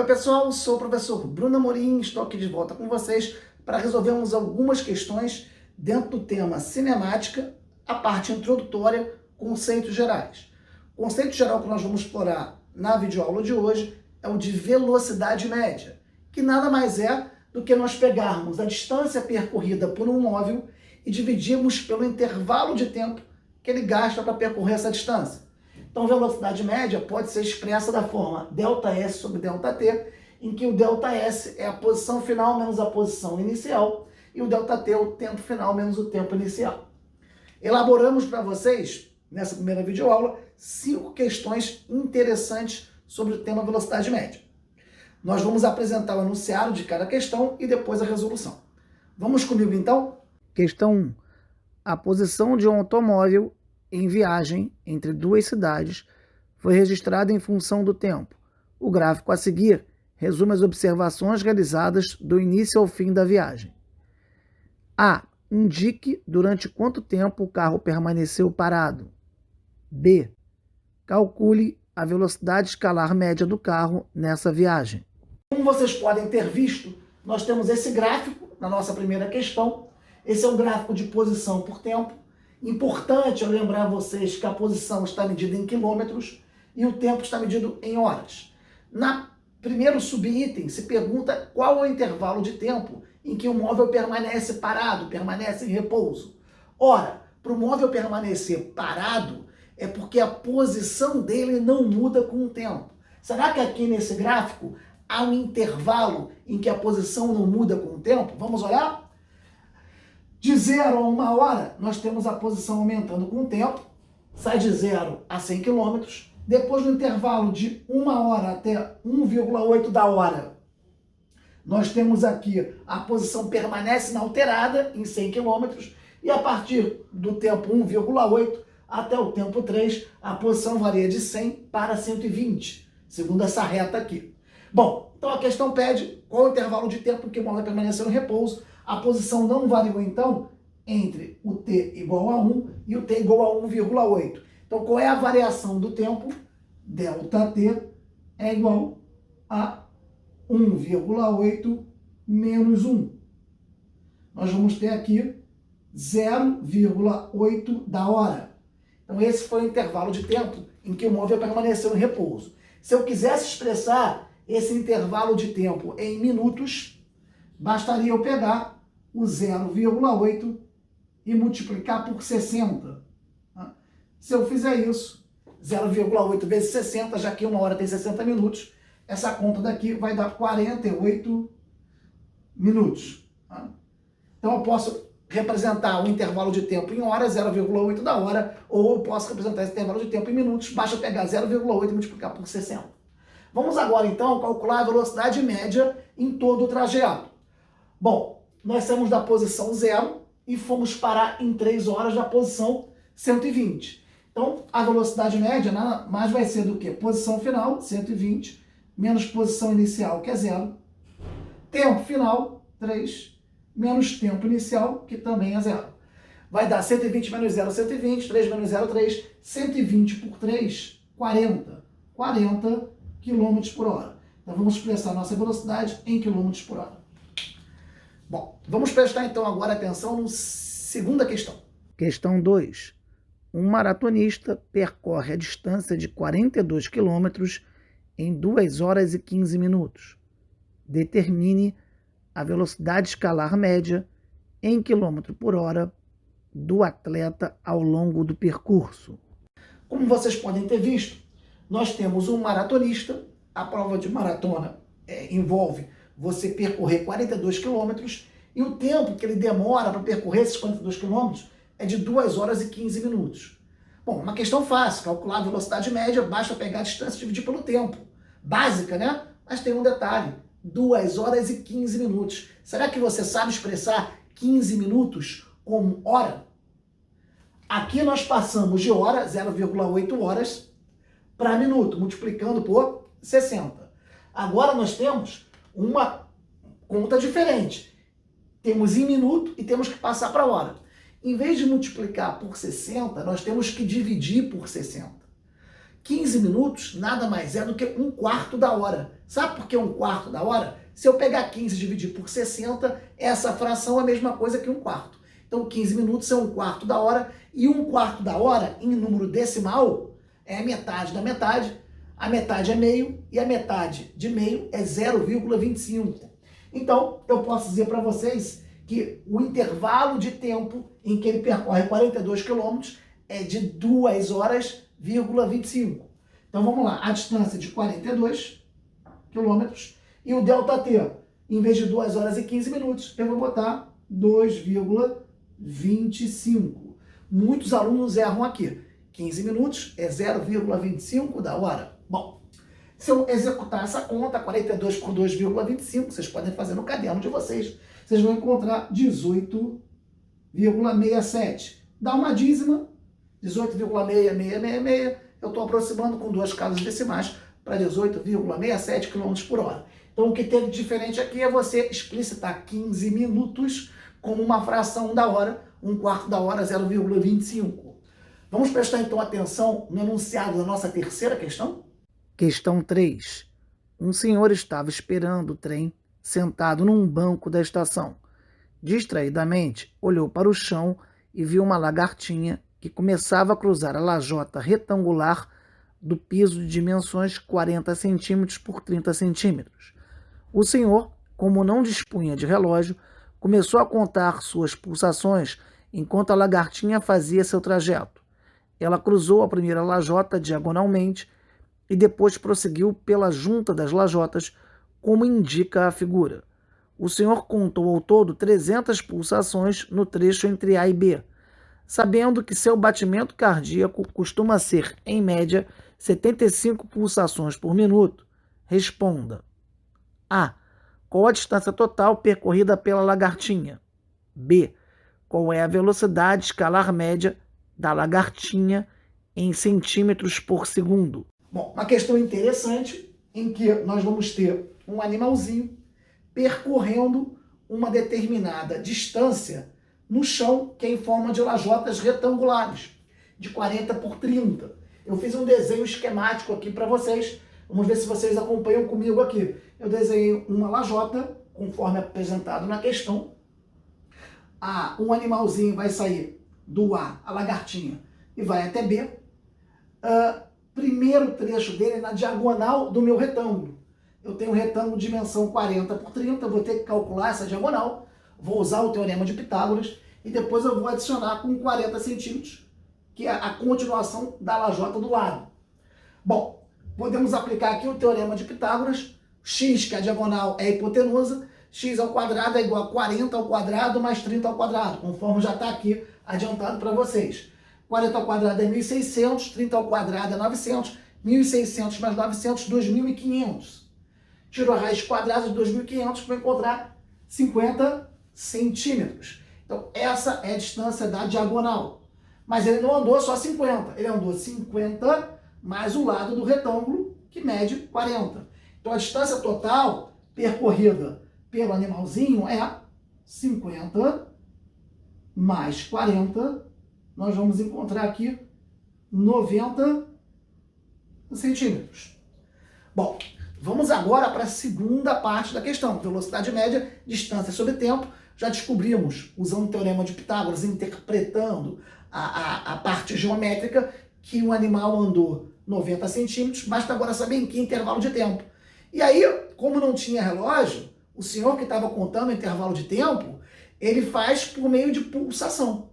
pessoal, sou o professor Bruno Amorim, estou aqui de volta com vocês para resolvermos algumas questões dentro do tema cinemática, a parte introdutória, conceitos gerais. O conceito geral que nós vamos explorar na videoaula de hoje é o de velocidade média, que nada mais é do que nós pegarmos a distância percorrida por um móvel e dividirmos pelo intervalo de tempo que ele gasta para percorrer essa distância. Então, velocidade média pode ser expressa da forma ΔS sobre ΔT, em que o ΔS é a posição final menos a posição inicial e o ΔT é o tempo final menos o tempo inicial. Elaboramos para vocês, nessa primeira videoaula, 5 questões interessantes sobre o tema velocidade média. Nós vamos apresentar o enunciado de cada questão e depois a resolução. Vamos comigo então? Questão 1. A posição de um automóvel em viagem entre duas cidades foi registrada em função do tempo. O gráfico a seguir resume as observações realizadas do início ao fim da viagem. A. Indique durante quanto tempo o carro permaneceu parado. B. Calcule a velocidade escalar média do carro nessa viagem. Como vocês podem ter visto, nós temos esse gráfico na nossa primeira questão. Esse é um gráfico de posição por tempo. Importante eu lembrar a vocês que a posição está medida em quilômetros e o tempo está medido em horas. Na primeiro subitem se pergunta qual é o intervalo de tempo em que o móvel permanece parado, permanece em repouso. Ora, para o móvel permanecer parado é porque a posição dele não muda com o tempo. Será que aqui nesse gráfico há um intervalo em que a posição não muda com o tempo? Vamos olhar? De 0 a 1 hora, nós temos a posição aumentando com o tempo, sai de 0 a 100 km. Depois, no intervalo de 1 hora até 1,8 da hora, nós temos aqui a posição permanece inalterada em 100 km. E a partir do tempo 1,8 até o tempo 3, a posição varia de 100 para 120, segundo essa reta aqui. Bom, então a questão pede qual o intervalo de tempo em que o móvel permaneceu no repouso. A posição não variou, então, entre o t igual a 1 e o t igual a 1,8. Então, qual é a variação do tempo? ΔT é igual a 1,8 menos 1. Nós vamos ter aqui 0,8 da hora. Então, esse foi o intervalo de tempo em que o móvel permaneceu em repouso. Se eu quisesse expressar esse intervalo de tempo em minutos, bastaria eu pegar o 0,8 e multiplicar por 60. Se eu fizer isso, 0,8 vezes 60, já que 1 hora tem 60 minutos, essa conta daqui vai dar 48 minutos. Então eu posso representar o intervalo de tempo em horas, 0,8 da hora, ou eu posso representar esse intervalo de tempo em minutos, basta pegar 0,8 e multiplicar por 60. Vamos agora então calcular a velocidade média em todo o trajeto. Bom, nós saímos da posição 0 e fomos parar em 3 horas da posição 120. Então, a velocidade média nada mais vai ser do que posição final, 120, menos posição inicial, que é 0, tempo final, 3, menos tempo inicial, que também é 0. Vai dar 120 menos 0, 120, 3 menos 0, 3, 120 por 3, 40. 40 km por hora. Então, vamos expressar nossa velocidade em km por hora. Bom, vamos prestar então agora atenção na segunda questão. Questão 2. Um maratonista percorre a distância de 42 km em 2 horas e 15 minutos. Determine a velocidade escalar média em km por hora do atleta ao longo do percurso. Como vocês podem ter visto, nós temos um maratonista. A prova de maratona envolve você percorrer 42 quilômetros e o tempo que ele demora para percorrer esses 42 quilômetros é de 2 horas e 15 minutos. Bom, uma questão fácil, calcular a velocidade média, basta pegar a distância e dividir pelo tempo. Básica, né? Mas tem um detalhe, 2 horas e 15 minutos. Será que você sabe expressar 15 minutos como hora? Aqui nós passamos de hora, 0,8 horas, para minuto, multiplicando por 60. Agora nós temos uma conta diferente. Temos em minuto e temos que passar para hora. Em vez de multiplicar por 60, nós temos que dividir por 60. 15 minutos nada mais é do que um quarto da hora. Sabe por que um quarto da hora? Se eu pegar 15 e dividir por 60, essa fração é a mesma coisa que um quarto. Então 15 minutos é um quarto da hora, e um quarto da hora, em número decimal, é a metade da metade. A metade é meio, e a metade de meio é 0,25. Então, eu posso dizer para vocês que o intervalo de tempo em que ele percorre 42 quilômetros é de 2 horas,25. Então, vamos lá. A distância de 42 quilômetros e o ΔT, em vez de 2 horas e 15 minutos, eu vou botar 2,25. Muitos alunos erram aqui. 15 minutos é 0,25 da hora. Bom, se eu executar essa conta, 42 por 2,25, vocês podem fazer no caderno de vocês, vocês vão encontrar 18,67. Dá uma dízima, 18,6666, eu estou aproximando com duas casas decimais para 18,67 km por hora. Então, o que tem de diferente aqui é você explicitar 15 minutos como uma fração da hora, um quarto da hora, 0,25. Vamos prestar, então, atenção no enunciado da nossa terceira questão? Questão 3. Um senhor estava esperando o trem sentado num banco da estação. Distraidamente, olhou para o chão e viu uma lagartinha que começava a cruzar a lajota retangular do piso de dimensões 40 centímetros por 30 centímetros. O senhor, como não dispunha de relógio, começou a contar suas pulsações enquanto a lagartinha fazia seu trajeto. Ela cruzou a primeira lajota diagonalmente e depois prosseguiu pela junta das lajotas, como indica a figura. O senhor contou ao todo 300 pulsações no trecho entre A e B, sabendo que seu batimento cardíaco costuma ser, em média, 75 pulsações por minuto. Responda. A. Qual a distância total percorrida pela lagartinha? B. Qual é a velocidade escalar média da lagartinha em centímetros por segundo? Bom, uma questão interessante em que nós vamos ter um animalzinho percorrendo uma determinada distância no chão, que é em forma de lajotas retangulares, de 40 por 30. Eu fiz um desenho esquemático aqui para vocês. Vamos ver se vocês acompanham comigo aqui. Eu desenhei uma lajota, conforme apresentado na questão. Um animalzinho vai sair do A, a lagartinha, e vai até B. Primeiro trecho dele é na diagonal do meu retângulo. Eu tenho um retângulo de dimensão 40 por 30, eu vou ter que calcular essa diagonal, vou usar o teorema de Pitágoras, e depois eu vou adicionar com 40 centímetros, que é a continuação da lajota do lado. Bom, podemos aplicar aqui o teorema de Pitágoras. X, que é a diagonal, é a hipotenusa. X ao quadrado é igual a 40 ao quadrado mais 30 ao quadrado, conforme já está aqui adiantado para vocês. 40 ao quadrado é 1.600, 30 ao quadrado é 900, 1.600 mais 900, 2.500. Tiro a raiz quadrada de 2.500 para encontrar 50 centímetros. Então, essa é a distância da diagonal. Mas ele não andou só 50, ele andou 50 mais o lado do retângulo, que mede 40. Então, a distância total percorrida pelo animalzinho é 50 mais 40, nós vamos encontrar aqui 90 centímetros. Bom, vamos agora para a segunda parte da questão. Velocidade média, distância sobre tempo. Já descobrimos, usando o teorema de Pitágoras, interpretando a parte geométrica, que o animal andou 90 centímetros, basta agora saber em que intervalo de tempo. E aí, como não tinha relógio, o senhor que estava contando o intervalo de tempo, ele faz por meio de pulsação.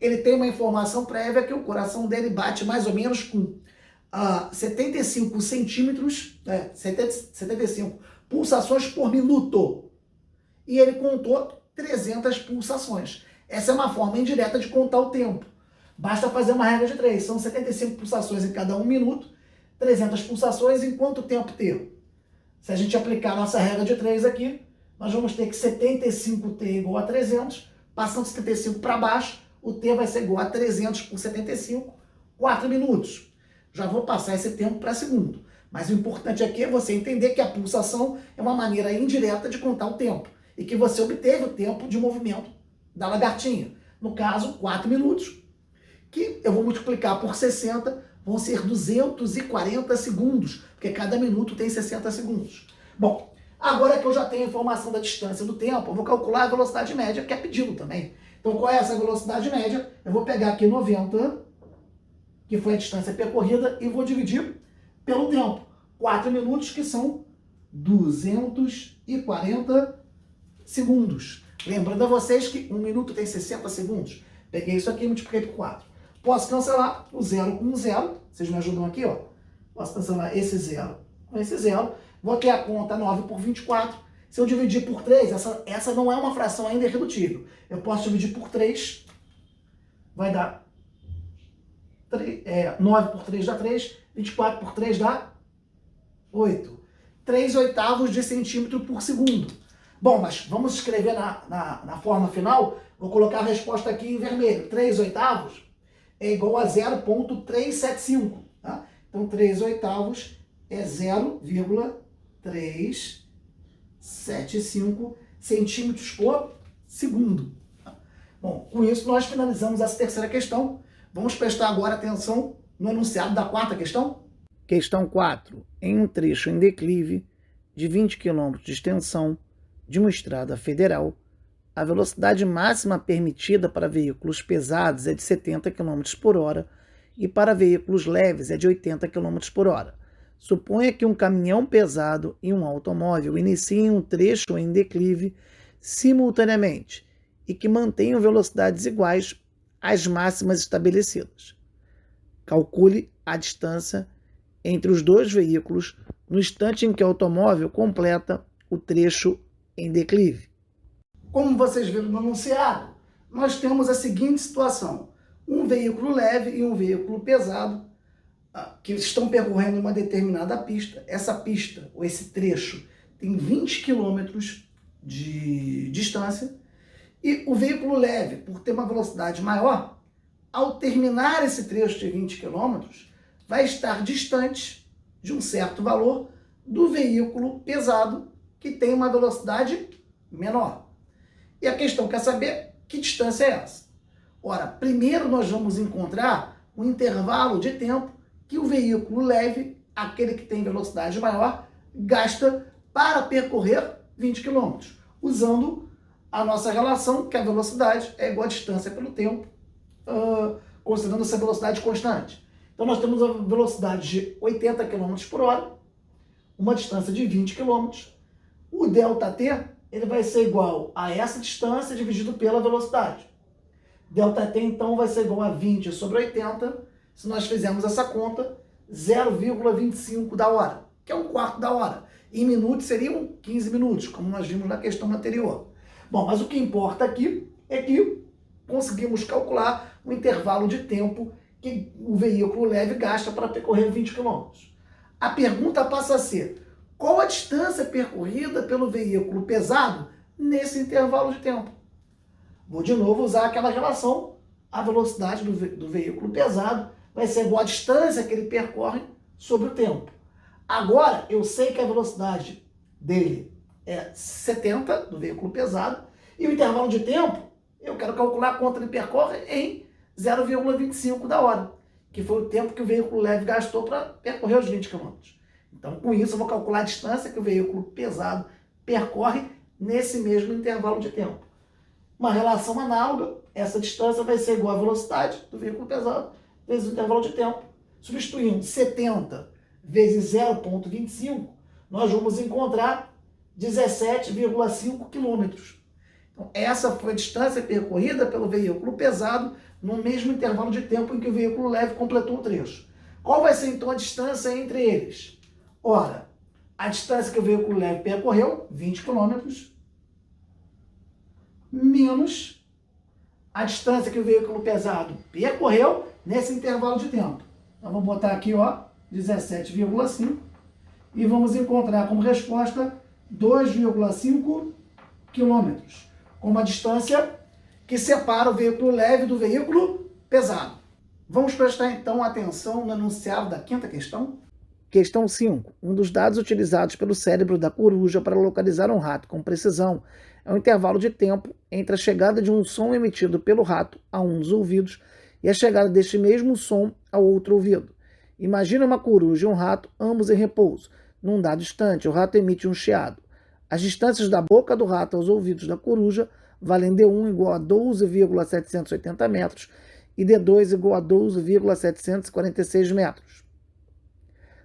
Ele tem uma informação prévia que o coração dele bate mais ou menos com 75 centímetros, 75 pulsações por minuto. E ele contou 300 pulsações. Essa é uma forma indireta de contar o tempo. Basta fazer uma regra de 3. São 75 pulsações em cada 1 minuto, 300 pulsações em quanto tempo ter? Se a gente aplicar a nossa regra de 3 aqui, nós vamos ter que 75t igual a 300, passando 75 para baixo, o t vai ser igual a 300 por 75, 4 minutos. Já vou passar esse tempo para segundo. Mas o importante aqui é você entender que a pulsação é uma maneira indireta de contar o tempo, e que você obteve o tempo de movimento da lagartinha. No caso, 4 minutos, que eu vou multiplicar por 60 vão ser 240 segundos, porque cada minuto tem 60 segundos. Bom, agora que eu já tenho a informação da distância do tempo, eu vou calcular a velocidade média, que é pedido também. Então, qual é essa velocidade média? Eu vou pegar aqui 90, que foi a distância percorrida, e vou dividir pelo tempo. 4 minutos, que são 240 segundos. Lembrando a vocês que 1 minuto tem 60 segundos. Peguei isso aqui e multipliquei por 4. Posso cancelar o 0 com o 0. Vocês me ajudam aqui, ó. Posso cancelar esse 0 com esse 0. Vou ter a conta 9 por 24. Se eu dividir por 3, essa não é uma fração ainda irredutível. Eu posso dividir por 3. Vai dar 9 por 3 dá 3. 24 por 3 dá 8. 3/8 de centímetro por segundo. Bom, mas vamos escrever na forma final. Vou colocar a resposta aqui em vermelho. 3/8 é igual a 0,375. Tá? Então, 3/8 é 0,375 centímetros por segundo. Tá? Bom, com isso nós finalizamos essa terceira questão. Vamos prestar agora atenção no enunciado da quarta questão. Questão 4. Em um trecho em declive de 20 km de extensão de uma estrada federal, a velocidade máxima permitida para veículos pesados é de 70 km por hora e para veículos leves é de 80 km por hora. Suponha que um caminhão pesado e um automóvel iniciem um trecho em declive simultaneamente e que mantenham velocidades iguais às máximas estabelecidas. Calcule a distância entre os dois veículos no instante em que o automóvel completa o trecho em declive. Como vocês viram no enunciado, nós temos a seguinte situação. Um veículo leve e um veículo pesado que estão percorrendo uma determinada pista. Essa pista, ou esse trecho, tem 20 km de distância. E o veículo leve, por ter uma velocidade maior, ao terminar esse trecho de 20 km, vai estar distante de um certo valor do veículo pesado, que tem uma velocidade menor. E a questão quer saber que distância é essa. Ora, primeiro nós vamos encontrar um intervalo de tempo que o veículo leve, aquele que tem velocidade maior, gasta para percorrer 20 km, usando a nossa relação, que a velocidade é igual à distância pelo tempo, considerando essa velocidade constante. Então nós temos a velocidade de 80 km por hora, uma distância de 20 km. O ΔT ele vai ser igual a essa distância dividido pela velocidade. ΔT então vai ser igual a 20 sobre 80, se nós fizermos essa conta, 0,25 da hora, que é um quarto da hora. Em minutos seriam 15 minutos, como nós vimos na questão anterior. Bom, mas o que importa aqui é que conseguimos calcular o intervalo de tempo que o veículo leve gasta para percorrer 20 km. A pergunta passa a ser: qual a distância percorrida pelo veículo pesado nesse intervalo de tempo? Vou de novo usar aquela relação. A velocidade do veículo pesado vai ser igual à distância que ele percorre sobre o tempo. Agora, eu sei que a velocidade dele é 70, do veículo pesado, e o intervalo de tempo, eu quero calcular quanto ele percorre em 0,25 da hora, que foi o tempo que o veículo leve gastou para percorrer os 20 km. Então, com isso, eu vou calcular a distância que o veículo pesado percorre nesse mesmo intervalo de tempo. Uma relação análoga, essa distância vai ser igual à velocidade do veículo pesado vezes o intervalo de tempo. Substituindo 70 vezes 0,25, nós vamos encontrar 17,5 km. Então, essa foi a distância percorrida pelo veículo pesado no mesmo intervalo de tempo em que o veículo leve completou o trecho. Qual vai ser, então, a distância entre eles? Ora, a distância que o veículo leve percorreu, 20 km, menos a distância que o veículo pesado percorreu nesse intervalo de tempo. Então, vamos botar aqui, ó, 17,5 e vamos encontrar como resposta 2,5 km, como a distância que separa o veículo leve do veículo pesado. Vamos prestar, então, atenção no enunciado da quinta questão. Questão 5. Um dos dados utilizados pelo cérebro da coruja para localizar um rato com precisão é o intervalo de tempo entre a chegada de um som emitido pelo rato a um dos ouvidos e a chegada deste mesmo som ao outro ouvido. Imagina uma coruja e um rato, ambos em repouso. Num dado instante, o rato emite um chiado. As distâncias da boca do rato aos ouvidos da coruja valem D1 igual a 12,780 metros e D2 igual a 12,746 metros.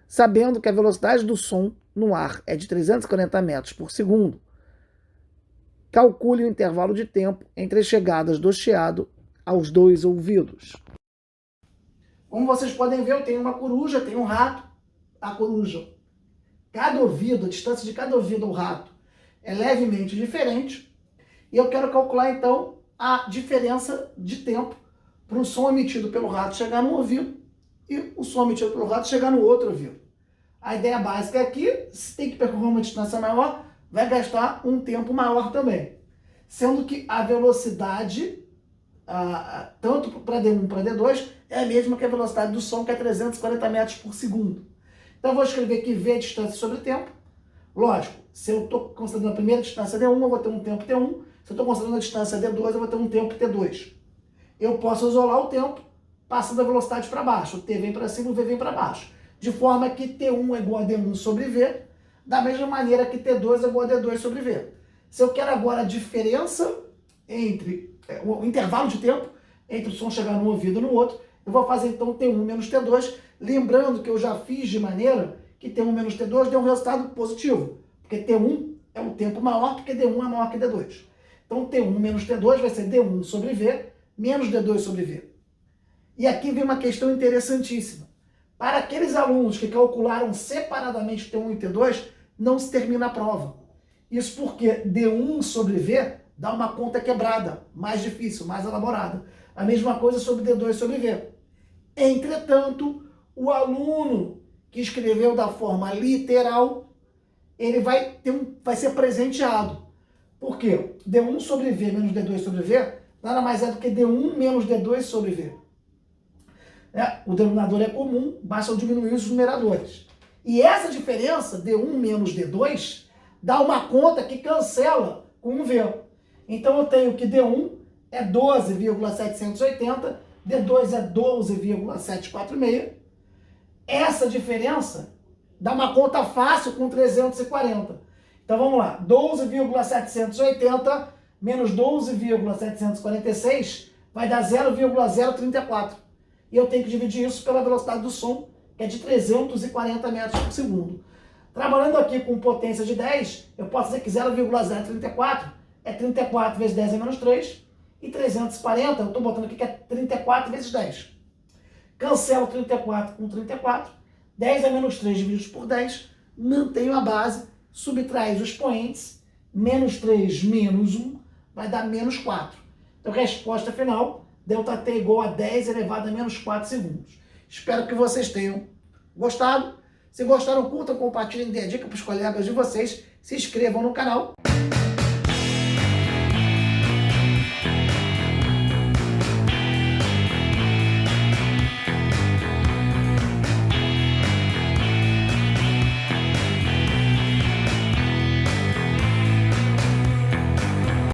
Sabendo que a velocidade do som no ar é de 340 metros por segundo, calcule o intervalo de tempo entre as chegadas do chiado aos dois ouvidos. Como vocês podem ver, eu tenho uma coruja, tenho um rato. A coruja, cada ouvido, a distância de cada ouvido ao rato é levemente diferente. E eu quero calcular, então, a diferença de tempo para o som emitido pelo rato chegar num ouvido e o som emitido pelo rato chegar no outro ouvido. A ideia básica aqui, se tem que percorrer uma distância maior, vai gastar um tempo maior também. Sendo que a velocidade, tanto para D1 para D2, é a mesma que a velocidade do som, que é 340 metros por segundo. Então eu vou escrever aqui V distância sobre tempo. Lógico, se eu estou considerando a primeira distância D1, eu vou ter um tempo T1. Se eu estou considerando a distância D2, eu vou ter um tempo T2. Eu posso isolar o tempo passando a velocidade para baixo. O T vem para cima, o V vem para baixo. De forma que T1 é igual a D1 sobre V, da mesma maneira que T2 é igual a D2 sobre V. Se eu quero agora a diferença entre o intervalo de tempo entre o som chegar num ouvido e no outro, eu vou fazer então T1 menos T2, lembrando que eu já fiz de maneira que T1 menos T2 deu um resultado positivo, porque T1 é um tempo maior, porque D1 é maior que D2. Então T1 menos T2 vai ser D1 sobre V menos D2 sobre V. E aqui vem uma questão interessantíssima. Para aqueles alunos que calcularam separadamente T1 e T2, não se termina a prova. Isso porque D1 sobre V dá uma conta quebrada, mais difícil, mais elaborada. A mesma coisa sobre D2 sobre V. Entretanto, o aluno que escreveu da forma literal, ele vai ser presenteado. Por quê? D1 sobre V menos D2 sobre V nada mais é do que D1 menos D2 sobre V. O denominador é comum, basta eu diminuir os numeradores. E essa diferença, D1 menos D2, dá uma conta que cancela com um V. Então eu tenho que D1 é 12,780, D2 é 12,746. Essa diferença dá uma conta fácil com 340. Então vamos lá, 12,780 menos 12,746 vai dar 0,034. E eu tenho que dividir isso pela velocidade do som, que é de 340 metros por segundo. Trabalhando aqui com potência de 10, eu posso dizer que 0,034 é 34 vezes 10 é menos 3, e 340, eu estou botando aqui que é 34 vezes 10. Cancelo 34 com 34, 10 é menos 3 divididos por 10, mantenho a base, subtrai os expoentes, menos 3 menos 1 vai dar menos 4. Então, resposta final, ΔT igual a 10 elevado a menos 4 segundos. Espero que vocês tenham gostado. Se gostaram, curtam, compartilhem, dê a dica para os colegas de vocês, se inscrevam no canal.